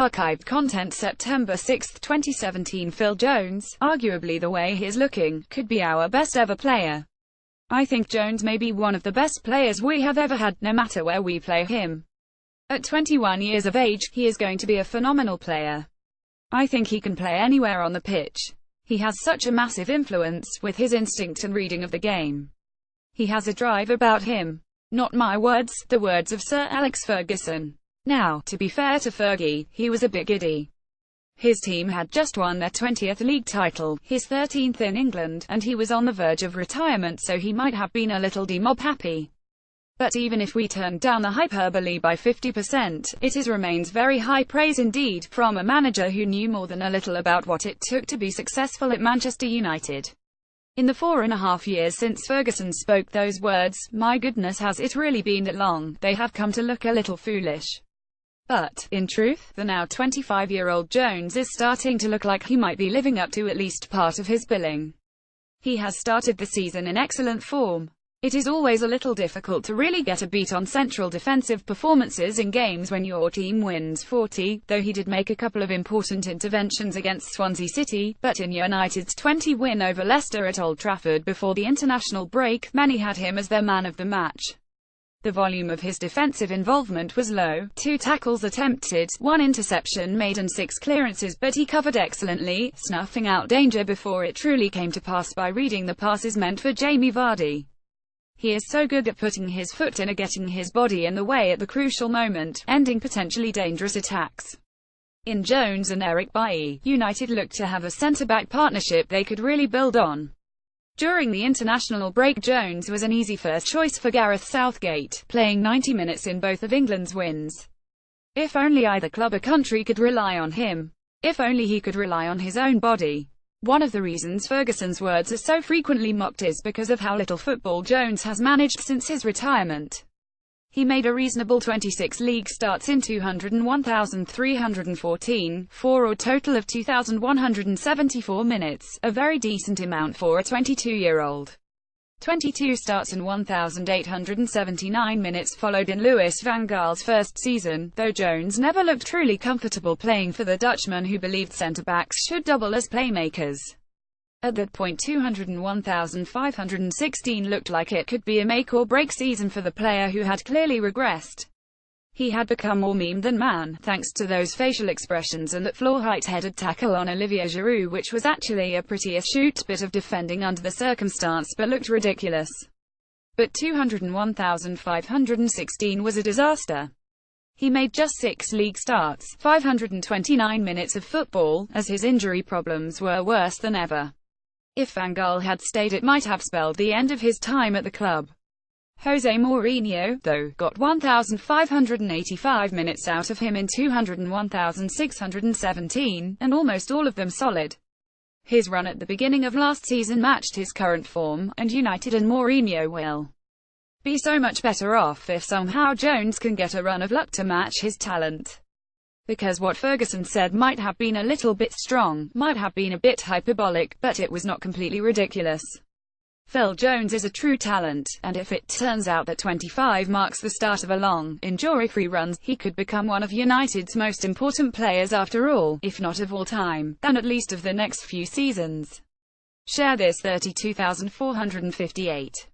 archived content September 6, 2017. Phil Jones, arguably the way he's looking, could be our best ever player. I think Jones may be one of the best players we have ever had, no matter where we play him. At 21 years of age, he is going to be a phenomenal player. I think he can play anywhere on the pitch. He has such a massive influence, with his instinct and reading of the game. He has a drive about him. Not my words, the words of Sir Alex Ferguson. Now, to be fair to Fergie, he was a bit giddy. His team had just won their 20th league title, his 13th in England, and he was on the verge of retirement, so he might have been a little demob happy. But even if we turn down the hyperbole by 50%, remains very high praise indeed, from a manager who knew more than a little about what it took to be successful at Manchester United. In the 4.5 years since Ferguson spoke those words, my goodness, has it really been that long? They have come to look a little foolish. But, in truth, the now 25-year-old Jones is starting to look like he might be living up to at least part of his billing. He has started the season in excellent form. It is always a little difficult to really get a beat on central defensive performances in games when your team wins 40, though he did make a couple of important interventions against Swansea City, but in United's 20 win over Leicester at Old Trafford before the international break, many had him as their man of the match. The volume of his defensive involvement was low, 2 tackles attempted, 1 interception made and 6 clearances, but he covered excellently, snuffing out danger before it truly came to pass by reading the passes meant for Jamie Vardy. He is so good at putting his foot in and getting his body in the way at the crucial moment, ending potentially dangerous attacks. In Jones and Eric Bailly, United looked to have a centre-back partnership they could really build on. During the international break, Jones was an easy first choice for Gareth Southgate, playing 90 minutes in both of England's wins. If only either club or country could rely on him. If only he could rely on his own body. One of the reasons Ferguson's words are so frequently mocked is because of how little football Jones has managed since his retirement. He made a reasonable 26 league starts in 201,314, for a total of 2,174 minutes, a very decent amount for a 22-year-old. 22 starts and 1,879 minutes followed in Louis van Gaal's first season, though Jones never looked truly comfortable playing for the Dutchman, who believed centre-backs should double as playmakers. At that point 201,516 looked like it could be a make-or-break season for the player who had clearly regressed. He had become more meme than man, thanks to those facial expressions and that floor-height-headed tackle on Olivier Giroud, which was actually a pretty astute bit of defending under the circumstance but looked ridiculous. But 201,516 was a disaster. He made just 6 league starts, 529 minutes of football, as his injury problems were worse than ever. If Van Gaal had stayed, it might have spelled the end of his time at the club. Jose Mourinho, though, got 1,585 minutes out of him in 201,617, and almost all of them solid. His run at the beginning of last season matched his current form, and United and Mourinho will be so much better off if somehow Jones can get a run of luck to match his talent. Because what Ferguson said might have been a little bit strong, might have been a bit hyperbolic, but it was not completely ridiculous. Phil Jones is a true talent, and if it turns out that 25 marks the start of a long, injury-free run, he could become one of United's most important players after all, if not of all time, then at least of the next few seasons. Share this 32,458.